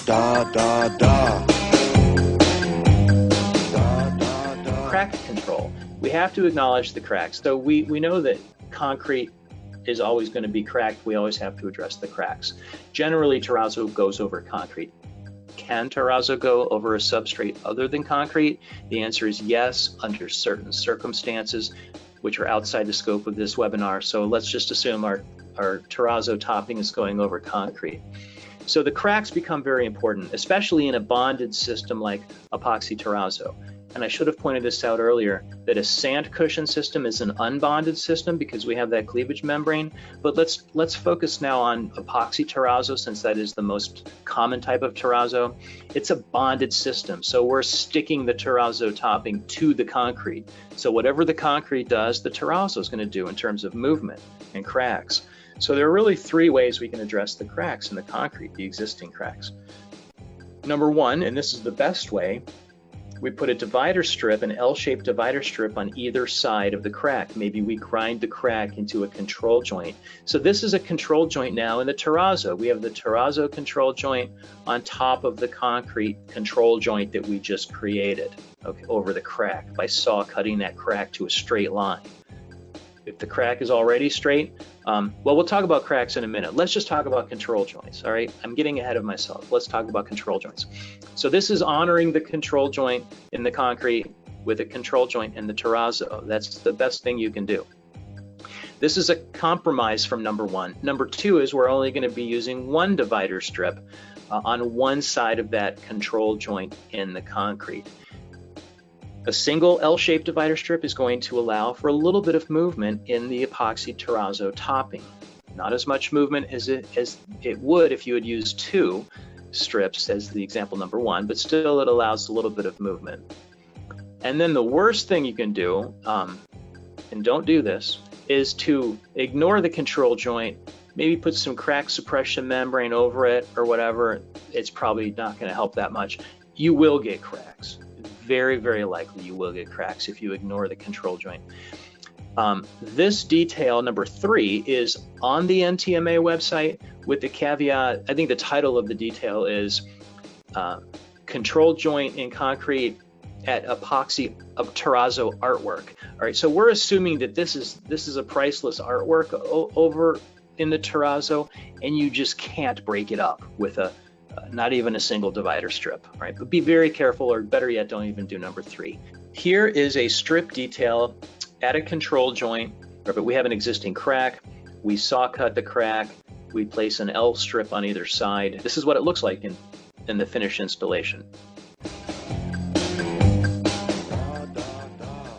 Crack control. We have to acknowledge the cracks. So we know that concrete is always going to be cracked. We always have to address the cracks. Generally, terrazzo goes over concrete. Can terrazzo go over a substrate other than concrete? The answer is yes, under certain circumstances, which are outside the scope of this webinar. So let's just assume our terrazzo topping is going over concrete. So the cracks become very important, especially in a bonded system like epoxy terrazzo. And I should have pointed this out earlier, that a sand cushion system is an unbonded system because we have that cleavage membrane. But let's focus now on epoxy terrazzo, since that is the most common type of terrazzo. It's a bonded system, so we're sticking the terrazzo topping to the concrete. So whatever the concrete does, the terrazzo is going to do in terms of movement and cracks. So there are really three ways we can address the cracks in the concrete, the existing cracks. Number one, and this is the best way, we put a divider strip, an L-shaped divider strip on either side of the crack. Maybe we grind the crack into a control joint. So this is a control joint now in the terrazzo. We have the terrazzo control joint on top of the concrete control joint that we just created, okay, over the crack by saw cutting that crack to a straight line. If the crack is already straight, well, we'll talk about cracks in a minute. Let's just talk about control joints, all right? I'm getting ahead of myself. Let's talk about control joints. So this is honoring the control joint in the concrete with a control joint in the terrazzo. That's the best thing you can do. This is a compromise from number one. Number two is we're only going to be using one divider strip on one side of that control joint in the concrete. A single L-shaped divider strip is going to allow for a little bit of movement in the epoxy terrazzo topping. Not as much movement as it would if you had used two strips as the example number one, but still it allows a little bit of movement. And then the worst thing you can do, and don't do this, is to ignore the control joint, maybe put some crack suppression membrane over it or whatever. It's probably not going to help that much. You will get cracks. Very, very likely you will get cracks if you ignore the control joint. This detail, number three, is on the NTMA website with the caveat. I think the title of the detail is control joint in concrete at epoxy of terrazzo artwork. All right, so we're assuming that this is a priceless artwork over in the terrazzo, and you just can't break it up with not even a single divider strip, right? But be very careful, or better yet, don't even do number three. Here is a strip detail at a control joint, but we have an existing crack. We saw cut the crack. We place an L strip on either side. This is what it looks like in the finished installation.